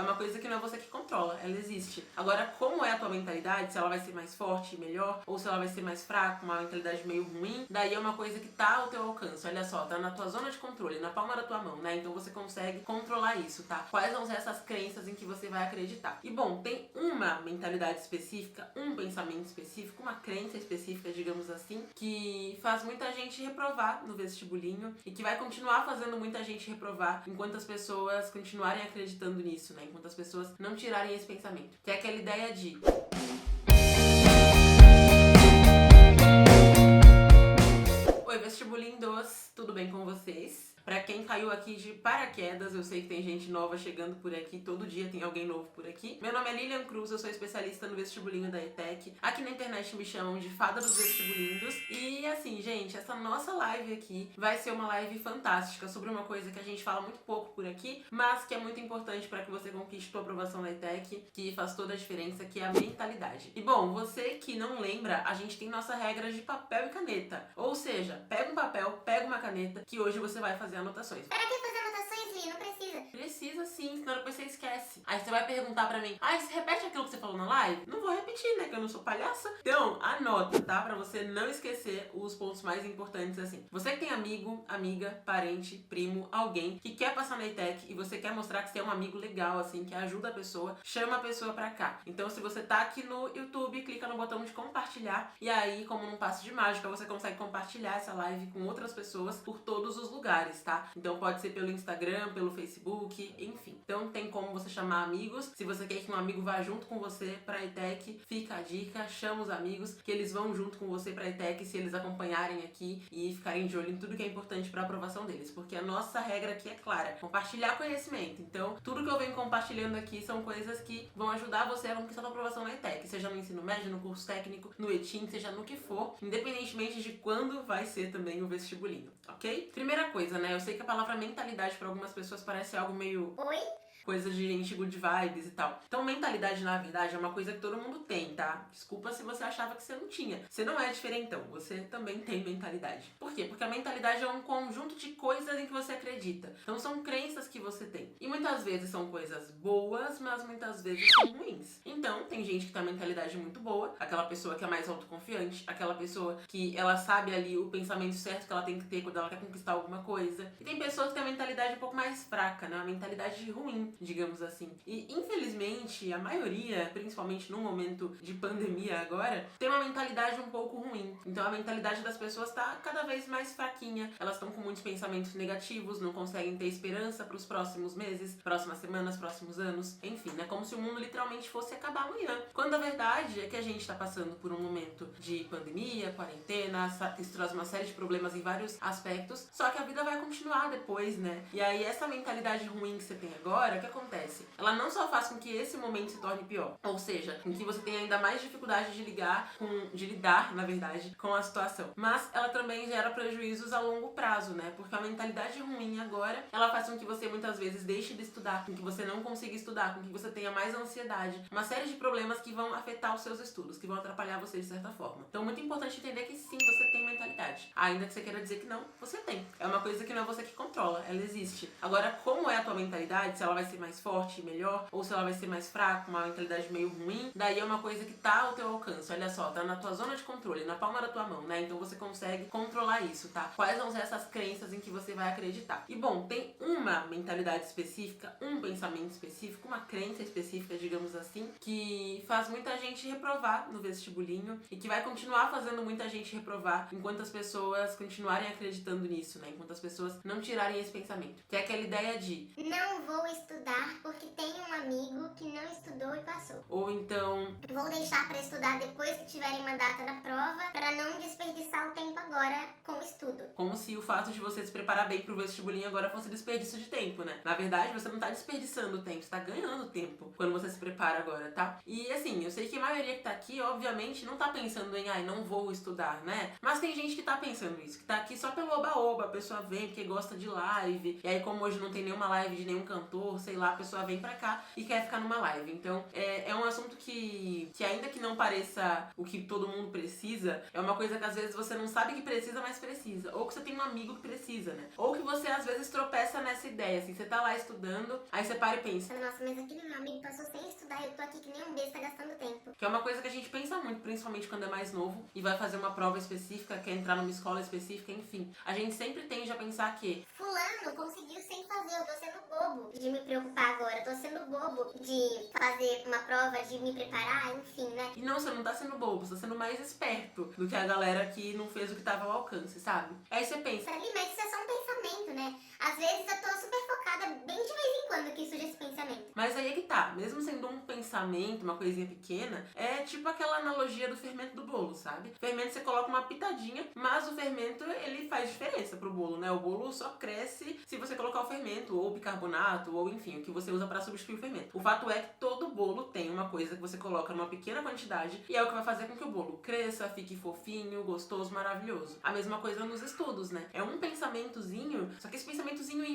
é uma coisa que não é você que controla, ela existe. Agora, como é a tua mentalidade, se ela vai ser mais forte e melhor, ou se ela vai ser mais fraca, uma mentalidade meio ruim, daí é uma coisa que tá ao teu alcance, olha só, tá na tua zona de controle, na palma da tua mão, né? Então você consegue controlar isso, tá? Quais vão ser essas crenças em que você vai acreditar? E bom, tem uma mentalidade específica, um pensamento específico, uma crença específica, digamos assim, que faz muita gente reprovar no vestibulinho e que vai continuar fazendo muita gente reprovar enquanto as pessoas continuarem acreditando nisso, né? Enquanto as pessoas não tirarem esse pensamento. Que é aquela ideia de... Oi, vestibulindos, tudo bem com vocês? Pra quem caiu aqui de paraquedas, eu sei que tem gente nova chegando por aqui, todo dia tem alguém novo por aqui. Meu nome é Lilian Cruz, eu sou especialista no vestibulinho da ETEC. Aqui na internet me chamam de Fada dos Vestibulindos. E assim, gente, essa nossa live aqui vai ser uma live fantástica sobre uma coisa que a gente fala muito pouco por aqui, mas que é muito importante para que você conquiste sua aprovação na ETEC, que faz toda a diferença, que é a mentalidade. E bom, você que não lembra, a gente tem nossa regra de papel e caneta. Ou seja, pega um papel, pega uma caneta, que hoje você vai fazer anotações. Para que fazer anotações, Li? Não precisa. Precisa sim, senão depois você esquece. Aí você vai perguntar pra mim, você repete aquilo que você falou na live? Não vou repetir, né, que eu não sou palhaça. Então, anota, tá? Pra você não esquecer os pontos mais importantes assim. Você que tem amigo, amiga, parente, primo, alguém que quer passar na ETEC e você quer mostrar que você é um amigo legal, assim, que ajuda a pessoa, chama a pessoa pra cá. Então, se você tá aqui no YouTube, clica no botão de compartilhar e aí, como num passe de mágica, você consegue compartilhar essa live com outras pessoas por todos os lugares, tá? Então, pode ser pelo Instagram, pelo Facebook, enfim. Então tem como você chamar amigos. Se você quer que um amigo vá junto com você pra ETEC, fica a dica, chama os amigos que eles vão junto com você pra ETEC se eles acompanharem aqui e ficarem de olho em tudo que é importante pra aprovação deles, porque a nossa regra aqui é clara, compartilhar conhecimento. Então tudo que eu venho compartilhando aqui são coisas que vão ajudar você a conquistar a aprovação na ETEC, seja no ensino médio, no curso técnico, no ETIM, seja no que for, independentemente de quando vai ser também o vestibulinho, ok? Primeira coisa, né, eu sei que a palavra mentalidade para algumas pessoas parece algo meio... Oi? Coisa de gente good vibes e tal. Então, mentalidade, na verdade, é uma coisa que todo mundo tem, tá? Desculpa se você achava que você não tinha. Você não é diferentão, você também tem mentalidade. Por quê? Porque a mentalidade é um conjunto de coisas em que você acredita. Então, são crenças que você tem. E muitas vezes são coisas boas, mas muitas vezes são ruins. Então, tem gente que tem a mentalidade muito boa, aquela pessoa que é mais autoconfiante, aquela pessoa que ela sabe ali o pensamento certo que ela tem que ter quando ela quer conquistar alguma coisa. E tem pessoas que têm a mentalidade um pouco mais fraca, né? Uma mentalidade ruim, digamos assim. E infelizmente a maioria, principalmente no momento de pandemia agora, tem uma mentalidade um pouco ruim. Então a mentalidade das pessoas tá cada vez mais fraquinha. Elas estão com muitos pensamentos negativos, não conseguem ter esperança para os próximos meses, próximas semanas, próximos anos. Enfim, é como se o mundo literalmente fosse acabar amanhã. Quando a verdade é que a gente tá passando por um momento de pandemia, quarentena, isso traz uma série de problemas em vários aspectos, só que a vida vai continuar depois, né? E aí essa mentalidade ruim que você tem agora, o que acontece? Ela não só faz com que esse momento se torne pior, ou seja, com que você tenha ainda mais dificuldade de lidar, na verdade, com a situação, mas ela também gera prejuízos a longo prazo, né? Porque a mentalidade ruim agora, ela faz com que você muitas vezes deixe de estudar, com que você não consiga estudar, com que você tenha mais ansiedade, uma série de problemas que vão afetar os seus estudos, que vão atrapalhar você de certa forma. Então, muito importante entender que sim, você tem mentalidade. Ainda que você queira dizer que não, você tem. É uma coisa que não é você que controla, ela existe. Agora, como é a tua mentalidade, se ela vai ser mais forte e melhor, ou se ela vai ser mais fraca, uma mentalidade meio ruim, daí é uma coisa que tá ao teu alcance, olha só, tá na tua zona de controle, na palma da tua mão, né? Então você consegue controlar isso, tá? Quais vão ser essas crenças em que você vai acreditar? E bom, tem uma mentalidade específica, um pensamento específico, uma crença específica, digamos assim, que faz muita gente reprovar no vestibulinho e que vai continuar fazendo muita gente reprovar enquanto as pessoas continuarem acreditando nisso, né? Enquanto as pessoas não tirarem esse pensamento. Que é aquela ideia de não vou estudar porque tem um amigo que não estudou e passou. ou então Vou deixar para estudar depois que tiverem uma data da prova para não desperdiçar o tempo agora com o estudo. como se o fato de você se preparar bem pro vestibulinho agora fosse desperdício de tempo, né? Na verdade, você não tá desperdiçando tempo, você tá ganhando tempo quando você se prepara agora, tá? E assim, eu sei que a maioria que tá aqui, obviamente, não tá pensando em, não vou estudar, né? Mas tem gente que tá pensando isso, que tá aqui só pelo oba-oba, a pessoa vem porque gosta de live, e aí como hoje não tem nenhuma live de nenhum cantor, sei lá, a pessoa vem pra cá e quer ficar numa live. Então, é um assunto que ainda que não pareça o que todo mundo precisa, é uma coisa que às vezes você não sabe que precisa, mas precisa. Ou que você tem um amigo que precisa, né? Ou que você às vezes tropeça nessa ideia, assim, você tá lá estudando, aí você para e pensa. Nossa, mas aquele meu amigo passou sem estudar e eu tô aqui que nem um besta gastando tempo. Que é uma coisa que a gente pensa muito, principalmente quando é mais novo e vai fazer uma prova específica, quer entrar numa escola específica, enfim. A gente sempre tende a pensar que fulano conseguiu sem fazer, eu tô sendo bobo de me preocupar agora, eu tô sendo bobo de fazer uma prova, de me preparar, enfim, né? E não, você não tá sendo bobo, você tá sendo mais esperto do que a galera que não fez o que tava ao alcance, sabe? Aí você pensa, Ali, mas isso é só um pensamento, né? Às vezes eu tô super focada, bem de vez em quando que surge esse pensamento. mas aí é que tá, mesmo sendo um pensamento, uma coisinha pequena, é tipo aquela analogia do fermento do bolo, sabe? Fermento você coloca uma pitadinha, mas o fermento ele faz diferença pro bolo, né? O bolo só cresce se você colocar o fermento, ou bicarbonato, ou enfim, o que você usa pra substituir o fermento. O fato é que todo bolo tem uma coisa que você coloca numa pequena quantidade e é o que vai fazer com que o bolo cresça, fique fofinho, gostoso, maravilhoso. A mesma coisa nos estudos, né? É um pensamentozinho, só que esse pensamentozinho,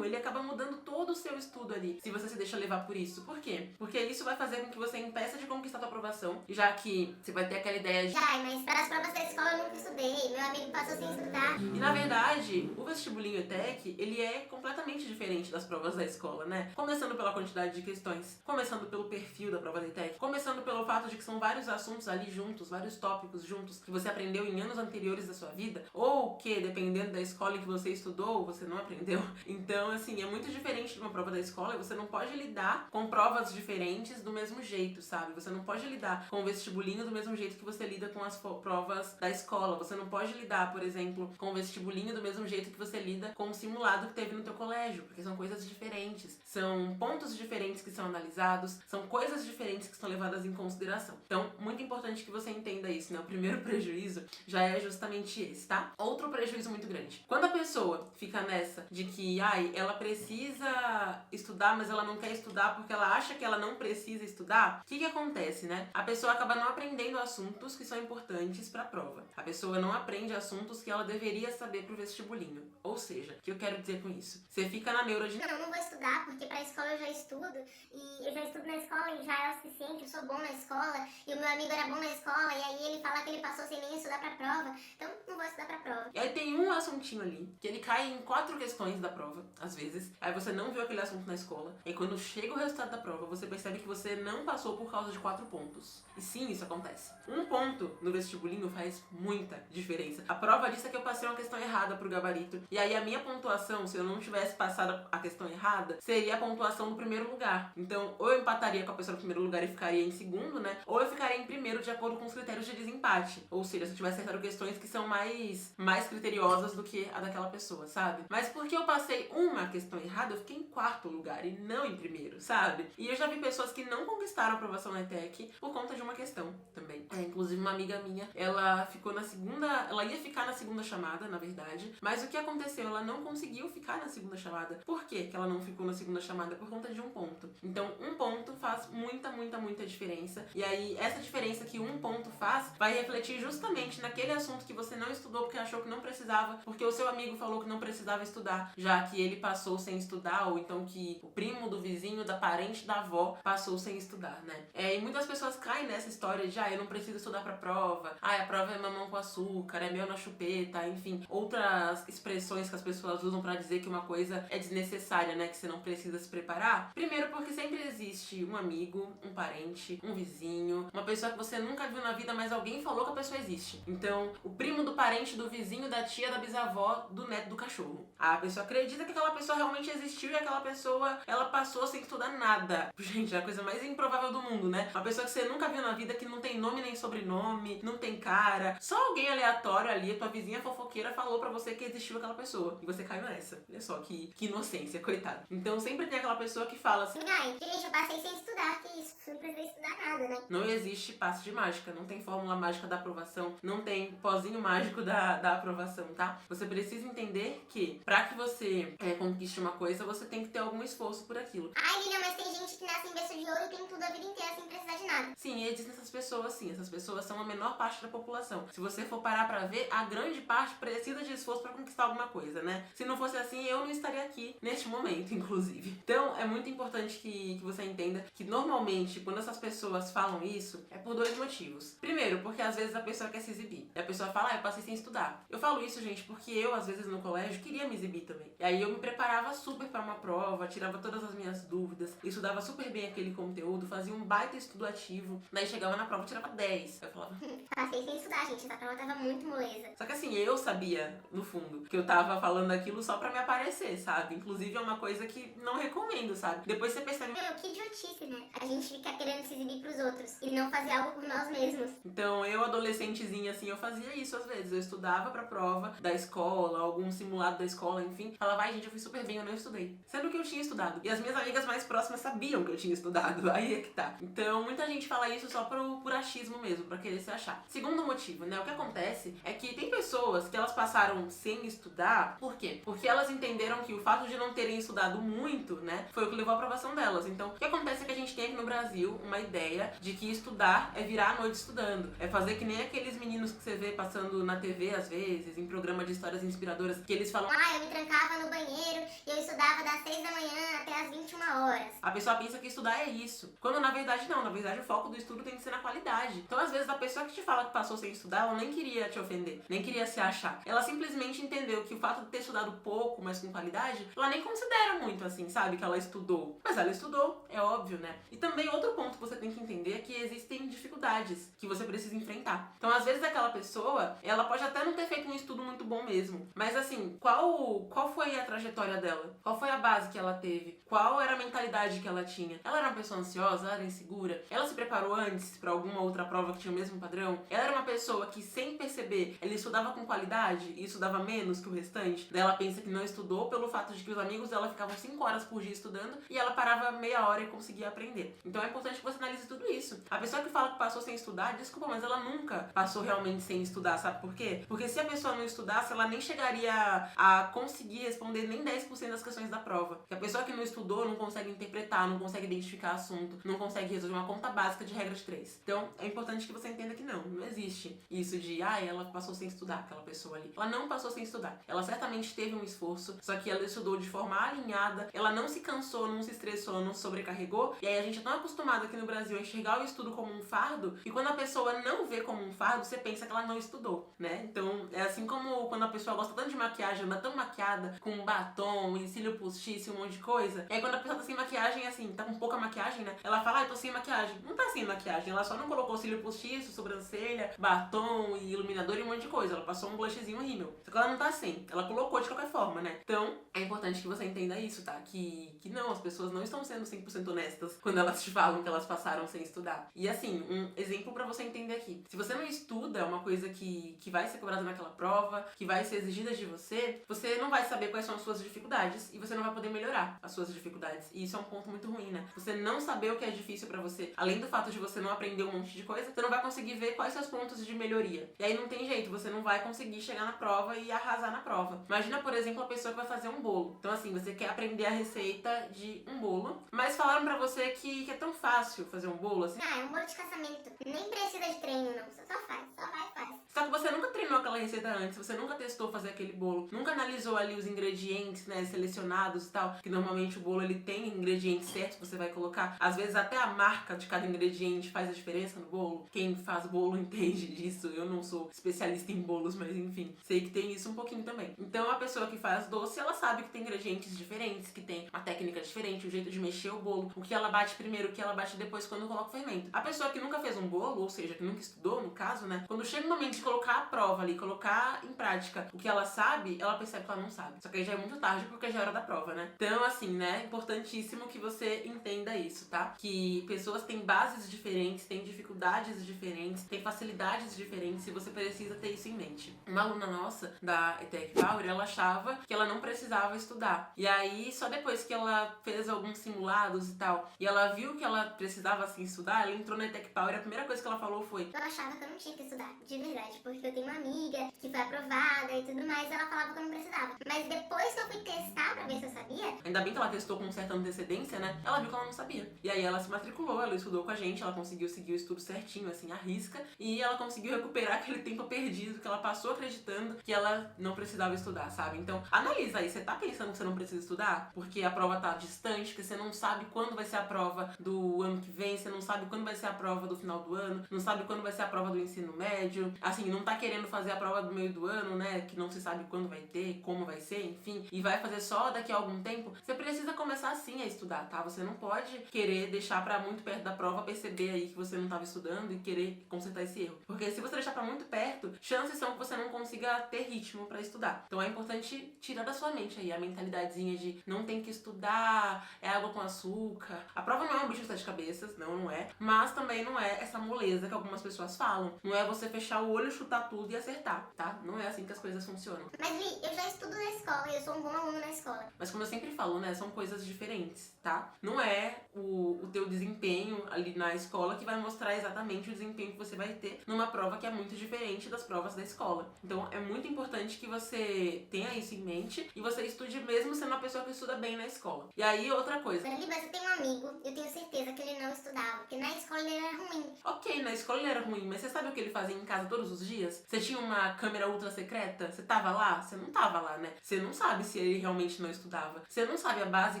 ele acaba mudando todo o seu estudo ali, se você se deixa levar por isso. Por quê? Porque isso vai fazer com que você impeça de conquistar a tua aprovação, já que você vai ter aquela ideia de Ai, mas para as provas da escola eu nunca estudei, meu amigo passou sem estudar. E na verdade, o vestibulinho ETEC, ele é completamente diferente das provas da escola, né? Começando pela quantidade de questões, começando pelo perfil da prova da ETEC, começando pelo fato de que são vários assuntos ali juntos, vários tópicos juntos, que você aprendeu em anos anteriores da sua vida, ou que, dependendo da escola em que você estudou, você não aprendeu. Então, assim, é muito diferente de uma prova da escola e você não pode lidar com provas diferentes do mesmo jeito, sabe? Você não pode lidar com o vestibulinho do mesmo jeito que você lida com as provas da escola. Você não pode lidar, por exemplo, com o vestibulinho do mesmo jeito que você lida com o simulado que teve no teu colégio, porque são coisas diferentes, são pontos diferentes que são analisados, são coisas diferentes que são levadas em consideração. Então, muito importante que você entenda isso, né? O primeiro prejuízo já é justamente esse, tá? Outro prejuízo muito grande. Quando a pessoa fica nessa de que, ela precisa estudar, mas ela não quer estudar porque ela acha que ela não precisa estudar, o que acontece, né? A pessoa acaba não aprendendo assuntos que são importantes pra prova. A pessoa não aprende assuntos que ela deveria saber pro vestibulinho. Ou seja, o que eu quero dizer com isso? Você fica na neura de Não vou estudar, porque pra escola eu já estudo, e eu já estudo na escola e já é o suficiente, eu sou bom na escola, e o meu amigo era bom na escola, e aí ele fala que ele passou sem nem estudar pra prova, então não vou estudar pra prova. E aí tem um assuntinho ali, que ele cai em 4 questões da prova, às vezes. Aí você não viu aquele assunto na escola. E quando chega o resultado da prova, você percebe que você não passou por causa de 4 pontos. E sim, isso acontece. 1 ponto no vestibulinho faz muita diferença. A prova disso é que eu passei uma questão errada pro gabarito. E aí a minha pontuação, se eu não tivesse passado a questão errada, seria a pontuação do primeiro lugar. Então, ou eu empataria com a pessoa do primeiro lugar e ficaria em segundo, né? Ou eu ficaria em primeiro de acordo com os critérios de desempate. Ou seja, se eu tivesse acertado questões que são mais criteriosas do que a daquela pessoa, sabe? Mas porque eu passei uma questão errada, eu fiquei em 4º lugar e não em primeiro, sabe? E eu já vi pessoas que não conquistaram a aprovação na ETEC por conta de uma questão também. Inclusive uma amiga minha, ela ficou na segunda, ela ia ficar na segunda chamada, na verdade, mas o que aconteceu? Ela não conseguiu ficar na segunda chamada. Por que que ela não ficou na segunda chamada? Por conta de 1 ponto. Então, 1 ponto faz muita diferença. E aí, essa diferença que 1 ponto faz, vai refletir justamente naquele assunto que você não estudou porque achou que não precisava, porque o seu amigo falou que não precisava estudar, já que ele passou sem estudar, ou então que o primo do vizinho, da parente, da avó, passou sem estudar, né? E muitas pessoas caem nessa história de, eu não preciso estudar pra prova, a prova é mamão com açúcar, é mel na chupeta, enfim, outras expressões que as pessoas usam pra dizer que uma coisa é desnecessária, né? Que você não precisa se preparar. Primeiro porque sempre existe um amigo, um parente, um vizinho, uma pessoa que você nunca viu na vida, mas alguém falou que a pessoa existe. Então, o primo do parente, do vizinho, da tia, da bisavó, do neto, do cachorro. A pessoa acredita que aquela pessoa realmente existiu e aquela pessoa, ela passou sem estudar nada. Gente, é a coisa mais improvável do mundo, né? Uma pessoa que você nunca viu na vida, que não tem nome nem sobrenome, não tem cara. Só alguém aleatório ali, a tua vizinha fofoqueira, falou pra você que existiu aquela pessoa. E você caiu nessa. Olha só, que inocência, coitado. Então sempre tem aquela pessoa que fala assim, Gente, eu passei sem estudar, que isso, não precisei estudar nada, né? não existe passe de mágica, não tem fórmula mágica da aprovação, não tem pozinho mágico da aprovação, tá? Você precisa entender que pra que você conquiste uma coisa, você tem que ter algum esforço por aquilo. Lilian, mas tem gente que nasce em berço de ouro e tem tudo a vida inteira sem precisar de nada. Sim, existem essas pessoas, sim. Essas pessoas são a menor parte da população. Se você for parar pra ver, a grande parte precisa de esforço pra conquistar alguma coisa, né? Se não fosse assim, eu não estaria aqui neste momento, inclusive. Então, é muito importante que você entenda que normalmente, quando essas pessoas falam isso, é por dois motivos. Primeiro, porque às vezes a pessoa quer se exibir. E a pessoa fala, eu passei sem estudar. Eu falo isso, gente, porque eu, às vezes, no colégio, queria me exibir também. E aí eu me preparava super pra uma prova, tirava todas as minhas dúvidas, estudava super bem aquele conteúdo, fazia um baita estudo ativo, daí chegava na prova e tirava 10. Eu falava... Passei sem estudar, gente, essa prova tava muito moleza. Só que assim, eu sabia, no fundo, que eu tava falando aquilo só pra me aparecer, sabe? Inclusive é uma coisa que não recomendo, sabe? Depois você percebe... Meu, que idiotice, né? A gente fica querendo se exibir pros outros e não fazer algo por nós mesmos. Então, eu, adolescentezinha, assim, eu fazia isso às vezes. Eu estudava pra prova da escola, algum simulado da escola, enfim. Falava, ai, gente, eu fui super bem, eu não estudei. Sendo que eu tinha estudado. E as minhas amigas mais próximas sabiam que eu tinha estudado. Aí é que tá. Então, muita gente fala isso só por achismo mesmo, pra querer se achar. Segundo motivo, né? O que acontece é que tem pessoas que elas passaram sem estudar. Por quê? Porque elas entenderam que o fato de não terem estudado muito, né, foi o que levou à aprovação delas. Então, o que acontece é que a gente tem aqui no Brasil uma ideia de que estudar é virar a noite estudando. É fazer que nem aqueles meninos que você vê passando na TV às vezes, em programa de histórias inspiradoras, que eles falam, eu me trancava no banheiro e eu estudava das 6 da manhã até as 21 horas. A pessoa pensa que estudar é isso. Quando na verdade não, na verdade o foco do estudo tem que ser na qualidade. Então às vezes a pessoa que te fala que passou sem estudar, ela nem queria te ofender, nem queria se achar. Ela simplesmente entendeu que o fato de ter estudado pouco, mas com qualidade, ela nem considera muito assim, sabe, que ela estudou. Mas ela estudou, é óbvio, né? E também outro ponto que você tem que entender é que existem dificuldades que você precisa enfrentar. Então às vezes aquela pessoa, ela pode até não ter feito um estudo muito bom mesmo, mas assim, qual foi a trajetória dela? Qual foi a base que ela teve? Qual era a mentalidade que ela tinha? Ela era uma pessoa ansiosa? Ela era insegura? Ela se preparou antes pra alguma outra prova que tinha o mesmo padrão? Ela era uma pessoa que, sem perceber, ela estudava com qualidade e estudava menos que o restante? Daí ela pensa que não estudou pelo fato de que os amigos dela ficavam 5 horas por dia estudando e ela parava meia hora e conseguia aprender. Então é importante que você analise tudo isso. A pessoa que fala que passou sem estudar, desculpa, mas ela nunca passou realmente sem estudar, sabe por quê? Porque se a pessoa não estudasse, ela nem chegaria a conseguir responder nem 10% das questões da prova. Porque a pessoa que não estudou não consegue interpretar, não consegue identificar assunto, não consegue resolver uma conta básica de regra de 3. Então é importante que você entenda que não existe isso de, ela passou sem estudar, aquela pessoa ali. Ela não passou sem estudar. Ela certamente teve um esforço, só que ela estudou de forma alinhada, ela não se cansou, não se estressou, não se sobrecarregou. E aí a gente é tão acostumado aqui no Brasil a enxergar o estudo como um fardo, e quando a pessoa não vê como um fardo, você pensa que ela não estudou, né? Então é assim como quando a pessoa gosta tanto de maquiagem, anda tão maquiada, com batom e cílio postiço e um monte de coisa. E aí quando a pessoa tá sem maquiagem, assim, tá com pouca maquiagem, né? Ela fala, eu tô sem maquiagem. Não tá sem maquiagem, ela só não colocou cílio postiço, sobrancelha, batom e iluminador e um monte de coisa. Ela passou um blushzinho rímel. Só que ela não tá sem. Ela colocou de qualquer forma, né? Então, é importante que você entenda isso, tá? Que não, as pessoas não estão sendo 100% honestas quando elas te falam que elas passaram sem estudar. E assim, um exemplo pra você entender aqui. Se você não estuda uma coisa que vai ser cobrada naquela prova, que vai ser exigida de você, você não vai saber quais são as suas dificuldades e você não vai poder melhorar as suas dificuldades. E isso é um ponto muito ruim, né? Você não saber o que é difícil pra você, além do fato de você não aprender um monte de coisa, você não vai conseguir ver quais são os pontos de melhoria. E aí não tem jeito, você não vai conseguir chegar na prova e arrasar na prova. Imagina, por exemplo, a pessoa que vai fazer um bolo. Então assim, você quer aprender a receita de um bolo, mas falaram pra você que é tão fácil fazer um bolo assim. É um bolo de casamento. Nem precisa de treino, não. Você só faz, só vai e faz. Só que você nunca treinou aquela receita antes, você nunca testou fazer aquele bolo, nunca analisou ali os ingredientes, né, selecionados e tal, que normalmente o bolo ele tem ingredientes certos que você vai colocar. Às vezes até a marca de cada ingrediente faz a diferença no bolo. Quem faz bolo entende disso. Eu não sou especialista em bolos, mas enfim, sei que tem isso um pouquinho também. Então a pessoa que faz doce, ela sabe que tem ingredientes diferentes, que tem uma técnica diferente, o jeito de mexer o bolo, o que ela bate primeiro, o que ela bate depois quando coloca o fermento. A pessoa que nunca fez um bolo, ou seja, que nunca estudou, no caso, né, quando chega o momento de colocar a prova ali, colocar em prática o que ela sabe, ela percebe que ela não sabe. Só que aí já é muito tarde porque já é hora da prova, né? Então, assim, né, importantíssimo que você entenda isso, tá? Que pessoas têm bases diferentes, têm dificuldades diferentes, têm facilidades diferentes e você precisa ter isso em mente. Uma aluna nossa da ETEC Power, ela achava que ela não precisava estudar. E aí, só depois que ela fez alguns simulados e tal, e ela viu que ela precisava, assim, estudar, ela entrou na ETEC Power e a primeira coisa que ela falou foi: eu achava que eu não tinha que estudar, de verdade. mentalidade, porque eu tenho uma amiga que foi aprovada e tudo mais, ela falava que eu não precisava. Mas depois que eu fui testar pra ver se eu sabia... Ainda bem que ela testou com certa antecedência, né? Ela viu que ela não sabia. E aí ela se matriculou, ela estudou com a gente, ela conseguiu seguir o estudo certinho, assim, à risca. E ela conseguiu recuperar aquele tempo perdido que ela passou acreditando que ela não precisava estudar, sabe? Então, analisa aí, você tá pensando que você não precisa estudar? Porque a prova tá distante, que você não sabe quando vai ser a prova do ano que vem, você não sabe quando vai ser a prova do final do ano, não sabe quando vai ser a prova do ensino médio, assim, não tá querendo fazer a prova do meio do ano, né, que não se sabe quando vai ter, como vai ser, enfim, e vai fazer só daqui a algum tempo, você precisa começar sim a estudar, tá? Você não pode querer deixar pra muito perto da prova, perceber aí que você não tava estudando e querer consertar esse erro. Porque se você deixar pra muito perto, chances são que você não consiga ter ritmo pra estudar. Então é importante tirar da sua mente aí a mentalidadezinha de não tem que estudar, é água com açúcar. A prova não é um bicho de sete cabeças, não é. Mas também não é essa moleza que algumas pessoas falam. Não é você fechar o olho, chutar tudo e acertar, tá? Não é assim que as coisas funcionam. Mas, Li, eu já estudo na escola e eu sou um bom aluno na escola. Mas como eu sempre falo, né, são coisas diferentes, tá? Não é o teu desempenho ali na escola que vai mostrar exatamente o desempenho que você vai ter numa prova que é muito diferente das provas da escola. Então é muito importante que você tenha isso em mente e você estude mesmo sendo uma pessoa que estuda bem na escola. E aí, outra coisa. Li, mas eu tenho um amigo, eu tenho certeza que ele não estudava, porque na escola ele era ruim. Ok, na escola ele era ruim, mas você sabe o que ele fazia em casa todos os dias? Você tinha uma câmera ultra secreta? Você tava lá? Você não tava lá, né? Você não sabe se ele realmente não estudava. Você não sabe a base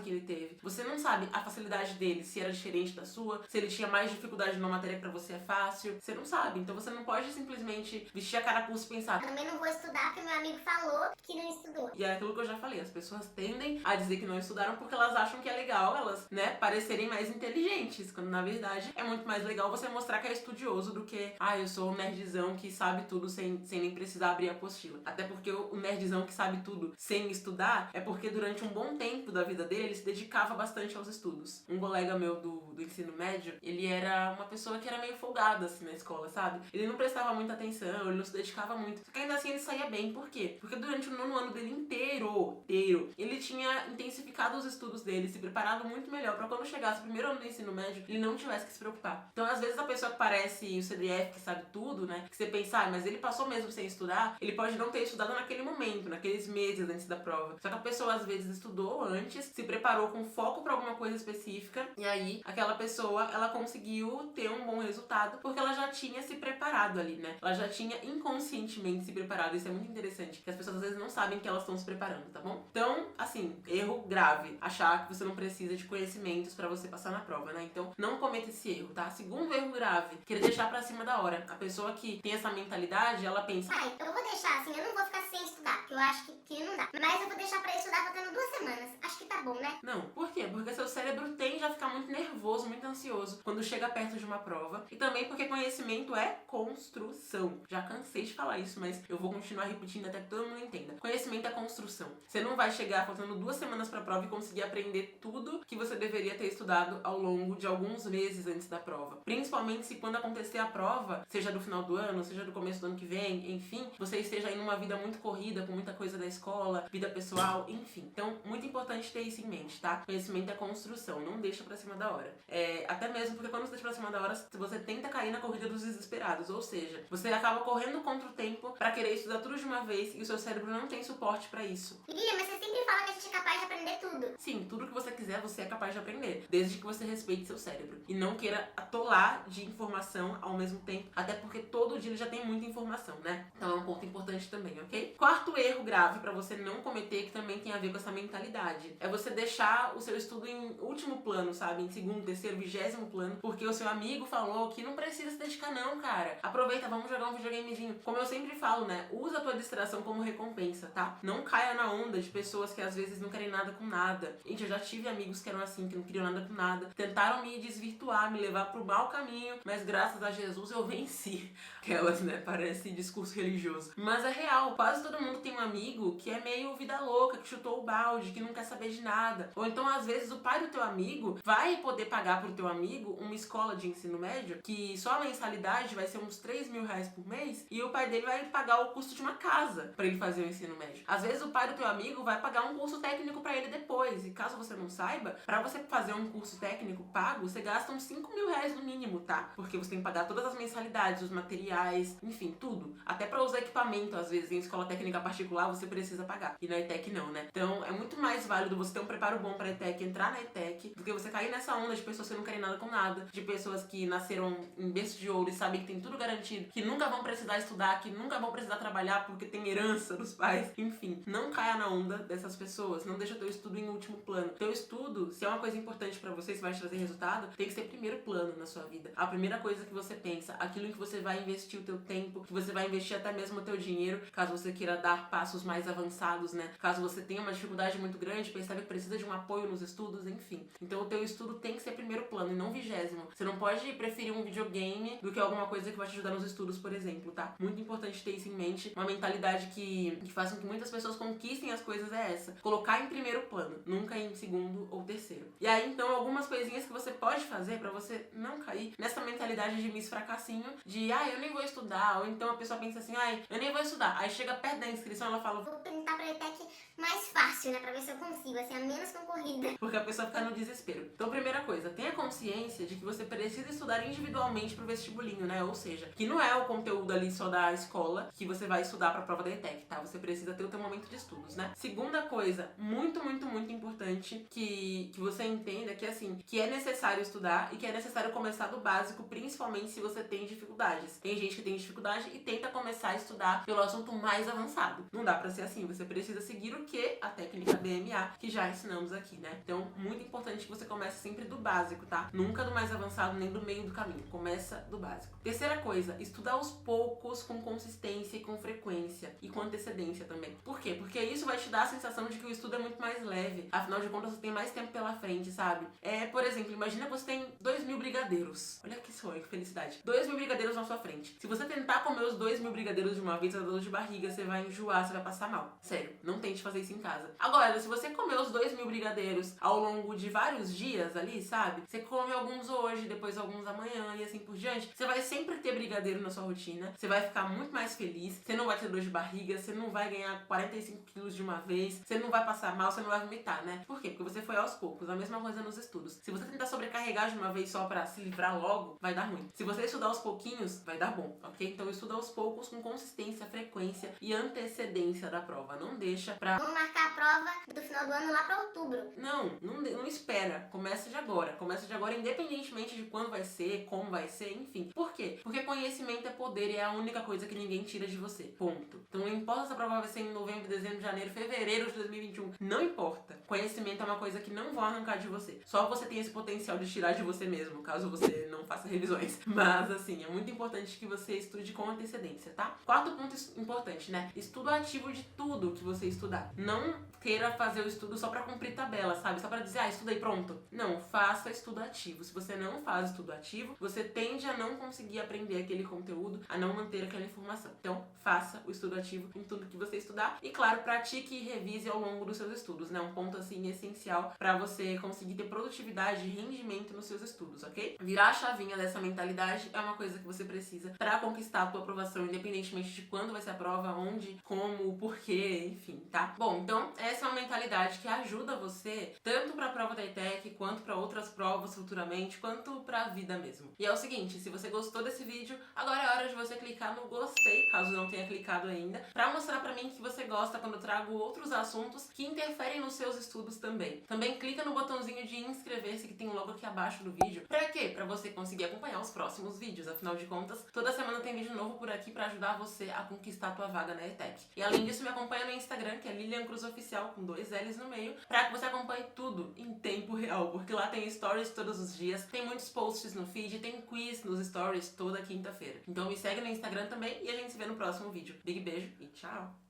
que ele teve. Você não sabe a facilidade dele, se era diferente da sua, se ele tinha mais dificuldade numa matéria que pra você é fácil. Você não sabe. Então você não pode simplesmente vestir a carapuça e pensar: Eu também não vou estudar porque meu amigo falou que não estudou. E é aquilo que eu já falei, as pessoas tendem a dizer que não estudaram porque elas acham que é legal elas, né, parecerem mais inteligentes, quando na verdade é muito mais legal você mostrar que é estudioso do que, eu sou um nerdzão que sabe tudo sem nem precisar abrir a apostila. Até porque o nerdzão que sabe tudo sem estudar é porque durante um bom tempo da vida dele, ele se dedicava bastante aos estudos. Um colega meu do ensino médio, ele era uma pessoa que era meio folgada assim na escola, sabe? Ele não prestava muita atenção, ele não se dedicava muito. Só que ainda assim ele saía bem. Por quê? Porque durante o nono ano dele inteiro, ele tinha intensificado os estudos dele, se preparado muito melhor pra quando chegasse o primeiro ano do ensino médio, ele não tivesse que se preocupar. Então, às vezes, a pessoa que parece o CDF, que sabe tudo, né? Que você pensa, mas ele passou mesmo sem estudar, ele pode não ter estudado naquele momento, naqueles meses antes da prova. Só que a pessoa, às vezes, estudou antes, se preparou com foco pra alguma coisa específica, e aí, aquela pessoa, ela conseguiu ter um bom resultado, porque ela já tinha se preparado ali, né? Ela já tinha inconscientemente se preparado. Isso é muito interessante, que as pessoas, às vezes, não sabem que elas estão se preparando, tá bom? Então, assim, erro grave, achar que você não precisa de conhecimentos pra você passar na prova, né? Então, não cometa esse erro, tá? Segundo erro grave, querer deixar pra cima da hora. A pessoa que tem essa mentalidade, ela pensa: eu vou deixar assim, eu não vou ficar sem estudar, porque eu acho que não dá. Mas eu vou deixar pra estudar faltando 2 semanas. Acho que tá bom, né? Não, por quê? Porque seu cérebro tende a ficar muito nervoso, muito ansioso quando chega perto de uma prova. E também porque conhecimento é construção. Já cansei de falar isso, mas eu vou continuar repetindo até que todo mundo entenda. Conhecimento é construção. Você não vai chegar faltando 2 semanas pra prova e conseguir aprender tudo que você deveria ter estudado ao longo de alguns meses antes da prova. Principalmente se quando acontecer a prova, seja do final do ano, seja do começo do ano que vem, enfim, você esteja aí numa vida muito corrida, com muita coisa da escola, vida pessoal, enfim. Então, muito importante ter isso em mente, tá? Conhecimento é construção, não deixa pra cima da hora. Até mesmo porque quando você deixa pra cima da hora, você tenta cair na corrida dos desesperados, ou seja, você acaba correndo contra o tempo pra querer estudar tudo de uma vez e o seu cérebro não tem suporte pra isso. Lilia, mas você sempre fala que a gente é capaz de aprender tudo. Sim, tudo que você quiser, você é capaz de aprender, desde que você respeite seu cérebro e não queira atolar de informação ao mesmo tempo, até porque todo dia ele já tem muita informação, né? Então é um ponto importante também, ok? Quarto erro grave pra você não cometer, que também tem a ver com essa mentalidade, é você deixar o seu estudo em último plano, sabe? Em segundo, terceiro, 20º plano, porque o seu amigo falou que não precisa se dedicar não, cara. Aproveita, vamos jogar um videogamezinho. Como eu sempre falo, né? Usa a tua distração como recompensa, tá? Não caia na onda de pessoas que às vezes não querem nada com nada. Gente, eu já tive amigos que eram assim, que não queriam nada com nada. Tentaram me desvirtuar, me levar pro mau caminho, mas graças a Jesus eu venci. Aquelas, né? Parece discurso religioso. Mas é real. Quase todo mundo tem um amigo que é meio vida louca, que chutou o balde, que não quer saber de nada. Ou então, às vezes, o pai do teu amigo vai poder pagar pro teu amigo uma escola de ensino médio, que só a mensalidade vai ser uns 3 mil reais por mês, e o pai dele vai pagar o custo de uma casa pra ele fazer o ensino médio. Às vezes, o pai do teu amigo vai pagar um curso técnico pra ele depois. E caso você não saiba, pra você fazer um curso técnico pago, você gasta uns 5 mil reais no mínimo, tá? tá? Porque você tem que pagar todas as mensalidades, os materiais, enfim, tudo. Até pra usar equipamento, às vezes, em escola técnica particular, você precisa pagar. E na ETEC não, né? Então, é muito mais válido você ter um preparo bom pra ETEC, entrar na ETEC, do que você cair nessa onda de pessoas que não querem nada com nada, de pessoas que nasceram em berço de ouro e sabem que tem tudo garantido, que nunca vão precisar estudar, que nunca vão precisar trabalhar porque tem herança dos pais. Enfim, não caia na onda dessas pessoas. Não deixa teu estudo em último plano. Teu estudo, se é uma coisa importante pra você, se vai te trazer resultado, tem que ser primeiro plano na sua vida. A primeira coisa que você pensa, aquilo em que você vai investir o teu tempo, que você vai investir até mesmo o teu dinheiro, caso você queira dar passos mais avançados, né? Caso você tenha uma dificuldade muito grande, percebe que precisa de um apoio nos estudos, enfim. Então o teu estudo tem que ser primeiro plano e não 20º. Você não pode preferir um videogame do que alguma coisa que vai te ajudar nos estudos, por exemplo, tá? Muito importante ter isso em mente. Uma mentalidade que faz com que muitas pessoas conquistem as coisas é essa. Colocar em primeiro plano, nunca em segundo ou terceiro. E aí, então, algumas coisinhas que você pode fazer pra você não cair nessa mentalidade de miss fracassinho, de, eu nem vou estudar, ou então a pessoa pensa assim, eu nem vou estudar. Aí chega perto da inscrição, ela fala, vou tentar pra ETEC mais fácil, né, pra ver se eu consigo, assim, a menos concorrida. porque a pessoa fica no desespero. Então, primeira coisa, tenha consciência de que você precisa estudar individualmente pro vestibulinho, né? Ou seja, que não é o conteúdo ali só da escola que você vai estudar pra prova da ETEC, tá? Você precisa ter o teu momento de estudos, né? Segunda coisa, muito, muito, muito importante que você entenda que, assim, que é necessário estudar e que é necessário começar do básico, principalmente se você tem dificuldades. Tem gente que tem dificuldade e tenta começar a estudar pelo assunto mais avançado. Não dá pra ser assim, você precisa seguir o que? A técnica DMA, que já ensinamos aqui, né? Então, muito importante que você comece sempre do básico, tá? Nunca do mais avançado, nem do meio do caminho. Começa do básico. Terceira coisa, estudar aos poucos, com consistência e com frequência. E com antecedência também. Por quê? Porque isso vai te dar a sensação de que o estudo é muito mais leve. Afinal de contas, você tem mais tempo pela frente, sabe? Por exemplo, imagina que você tem 2.000 brigadeiros. Olha que sonho, que felicidade. 2.000 brigadeiros na sua frente. Se você tentar comer os 2.000 brigadeiros de uma vez, você vai dar dor de barriga, você vai enjoar, você vai passar mal. Sério, não tente fazer isso em casa. Agora, se você comer os 2.000 brigadeiros ao longo de vários dias ali, sabe? Você come alguns hoje, depois alguns amanhã e assim por diante. Você vai sempre ter brigadeiro na sua rotina. Você vai ficar muito mais feliz. Você não vai ter dor de barriga. Você não vai ganhar 45 quilos de uma vez. Você não vai passar mal. Você não vai vomitar, né? Por quê? Porque você foi aos poucos. A mesma coisa nos estudos. Se você tentar sobrecarregar de uma vez só pra se livrar logo, vai dar ruim. Se você estudar aos pouquinhos, vai dar bom, ok? Então estuda aos poucos, com consistência, frequência e antecedência da prova. Não deixa pra... Vamos marcar a prova do final do ano lá pra outubro. Não espera. Começa de agora. Começa de agora, independentemente de quando vai ser, como vai ser, enfim. Por quê? Porque conhecimento é poder e é a única coisa que ninguém tira de você. Ponto. Então não importa se a prova vai ser em novembro, dezembro, janeiro, fevereiro de 2021. Não importa. Conhecimento é uma coisa que não vão arrancar de você. Só você tem esse potencial de tirar de você mesmo, caso você não faça revisões. Mas, assim, é muito importante que você estude com antecedência, tá? Quarto ponto importante, né? Estudo ativo de tudo que você estudar. Não queira fazer o estudo só pra cumprir tabela, sabe? Só pra dizer, estudei, pronto. Não, faça estudo ativo. Se você não faz estudo ativo, você tende a não conseguir aprender aquele conteúdo, a não manter aquela informação. Então, faça o estudo ativo em tudo que você estudar. E, claro, pratique e revise ao longo dos seus estudos, né? Um ponto, assim, essencial pra você conseguir ter produtividade e rendimento nos seus estudos, ok? Virar a chavinha dessa mentalidade é uma coisa que você precisa pra conquistar a tua aprovação, independentemente de quando vai ser a prova, onde, como, porquê, enfim, tá? Bom, então, essa é uma mentalidade que ajuda você tanto pra prova da ETEC, quanto pra outras provas futuramente, quanto pra vida mesmo. E é o seguinte, se você gostou desse vídeo, agora é hora de você clicar no gostei, caso não tenha clicado ainda, pra mostrar pra mim que você gosta quando eu trago outros assuntos que interferem nos seus estudos também. Também clica no botãozinho de inscrever-se que tem logo aqui abaixo do vídeo. Pra quê? Pra você conseguir acompanhar os próximos vídeos. Afinal de contas, toda semana tem vídeo novo por aqui pra ajudar você a conquistar a tua vaga na ETEC. E além disso, me acompanha no Instagram, que é Lilian Cruz Oficial, com 2 L's no meio, pra que você acompanhe tudo em tempo real, porque lá tem stories todos os dias, tem muitos posts no feed, tem quiz nos stories toda quinta-feira. Então me segue no Instagram também e a gente se vê no próximo vídeo. Big beijo e tchau!